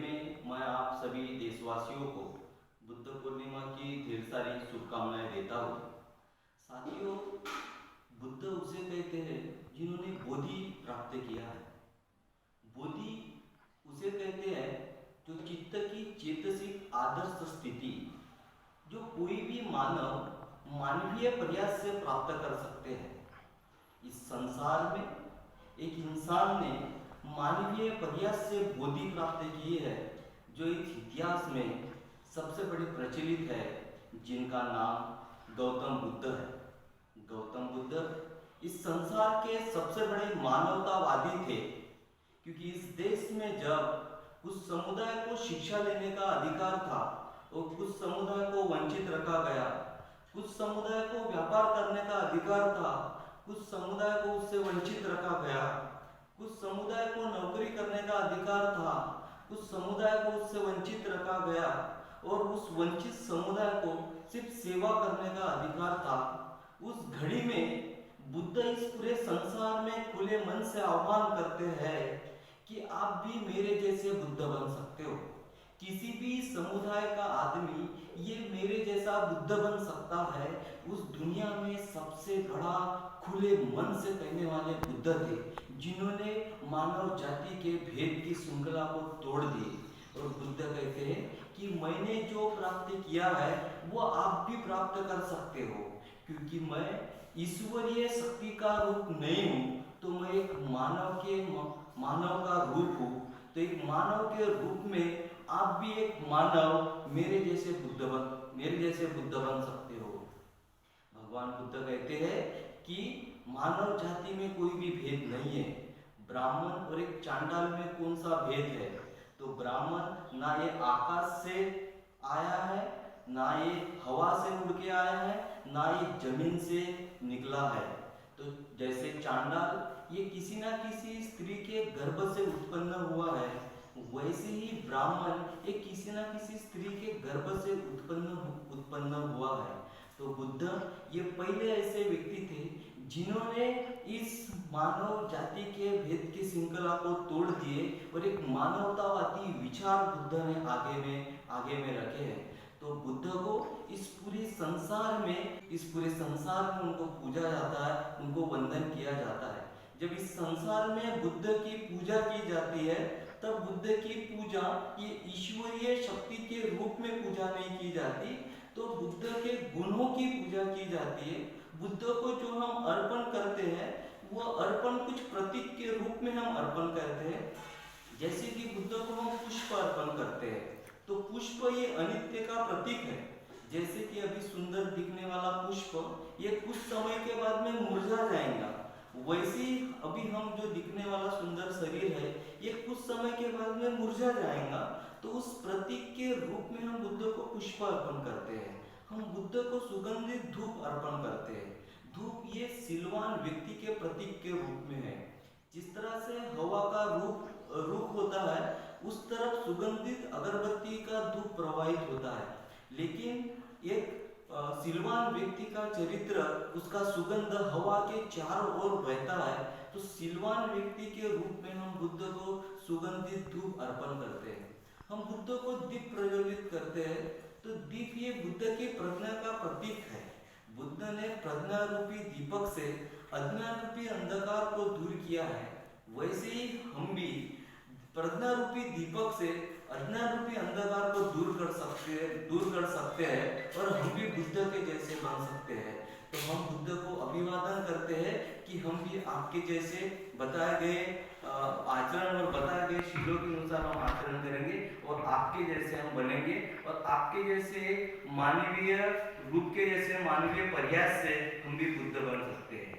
में मैं आप सभी देशवासियों को बुद्ध पूर्णिमा की ढेर सारी शुभकामनाएं देता हूँ। साथियों, बुद्ध उसे कहते हैं जिन्होंने बोधि प्राप्त किया है। बोधि उसे कहते हैं जो चित्त की चेतसिक आदर्श स्थिति जो कोई भी मानव मानवीय प्रयास से प्राप्त कर सकते हैं। इस संसार में एक इंसान ने मानवीय प्रयास से बोधि प्राप्त की है जो इस इतिहास में सबसे बड़ी प्रचलित है, जिनका नाम गौतम बुद्ध है। गौतम बुद्ध इस संसार के सबसे बड़े मानवतावादी थे, क्योंकि इस देश में जब कुछ समुदाय को शिक्षा लेने का अधिकार था और कुछ समुदाय को वंचित रखा गया, कुछ समुदाय को व्यापार करने का अधिकार था, कुछ समुदाय को उससे वंचित रखा गया, कुछ समुदाय को नौकरी करने का अधिकार था, कुछ समुदाय को उससे वंचित रखा गया और उस वंचित समुदाय को सिर्फ सेवा करने का अधिकार था। उस घड़ी में बुद्ध इस पूरे संसार में खुले मन से आह्वान करते हैं कि आप भी मेरे जैसे बुद्ध बन सकते हो। किसी भी समुदाय का आदमी ये मेरे जैसा बुद्ध बन सकता है। उस दुनिया में सबसे बड़ा खुले मन से कहने वाले बुद्ध थे, जिन्होंने मानव जाति के भेद की श्रृंखला को तोड़ दी। और बुद्ध कहते हैं कि मैंने जो प्राप्त किया है वो आप भी प्राप्त कर सकते हो, क्योंकि मैं ईश्वरीय शक्ति का रूप नहीं हूँ, तो मैं एक मानव का रूप हूँ। तो एक मानव के रूप में आप भी एक मानव मेरे जैसे बुद्ध बन सकते हो। भगवान बुद्ध कहते हैं कि मानव जाति में कोई भी भेद नहीं है। ब्राह्मण और एक चांडाल में कौन सा भेद है? तो ब्राह्मण ना ये आकाश से आया है, ना ये हवा से उड़ के आया है, ना ये जमीन से निकला है। तो जैसे चांडाल ये किसी ना किसी स्त्री के गर्भ से उत्पन्न हुआ है, वैसे ही ब्राह्मण एक किसी ना किसी स्त्री के गर्भ से उत्पन्न हुआ है। तो बुद्ध ये पहले ऐसे व्यक्ति थे जिन्होंने इस मानव जाति के भेद की श्रृंखला को तोड़ दिए और एक मानवतावादी विचार बुद्ध ने आगे में रखे हैं। तो बुद्ध को इस पूरे संसार में उनको पूजा जाता है, उनको वंदन किया जाता है। जब इस संसार में बुद्ध की पूजा की जाती है, तब बुद्ध की पूजा ये ईश्वरीय शक्ति के रूप में पूजा नहीं की जाती, तो बुद्ध के गुणों की पूजा की जाती है। बुद्ध को जो हम अर्पण करते हैं वो अर्पण कुछ प्रतीक के रूप में हम अर्पण करते हैं। जैसे कि बुद्ध को हम पुष्प अर्पण करते हैं, तो पुष्प ये अनित्य का प्रतीक है। जैसे कि अभी सुंदर दिखने वाला पुष्प ये कुछ समय के बाद में मुरझा जाएगा, वैसे ही अभी हम जो दिखने वाला सुंदर शरीर है ये कुछ समय के बाद में मुरझा जाएगा। तो उस प्रतीक के रूप में हम बुद्ध को पुष्प अर्पण करते हैं। हम बुद्ध को सुगंधित धूप अर्पण करते हैं। धूप ये सिलवान व्यक्ति के प्रतीक के रूप में है। जिस तरह से हवा का रुख होता है, उस तरफ सुगंधित अगरबत्ती का धूप प्रवाहित होता है। लेकिन एक सिलवान व्यक्ति का चरित्र, उसका सुगंध हवा के चारों ओर बहता है। तो सिलवान व्यक्ति के रूप में हम बुद्ध को सुगंधित धूप अर्पण करते हैं। हम बुद्ध को दीप प्रज्वलित करते हैं, तो दीप ये बुद्ध की प्रज्ञा का प्रतीक है। बुद्ध ने प्रज्ञा रूपी दीपक से अज्ञान रूपी अंधकार को दूर किया है, वैसे ही हम भी प्रज्ञा रूपी दीपक से अज्ञान रूपी अंधकार को दूर कर सकते हैं और हम भी बुद्ध के जैसे बन सकते हैं। तो हम बुद्ध को अभिवादन करते हैं कि हम भी आपके जैसे बताए गए आचरण और बताए गए शीलों के अनुसार हम आचरण करेंगे और आपके जैसे हम बनेंगे और आपके जैसे मानवीय रूप के जैसे मानवीय प्रयास से हम भी बुद्ध बन सकते हैं।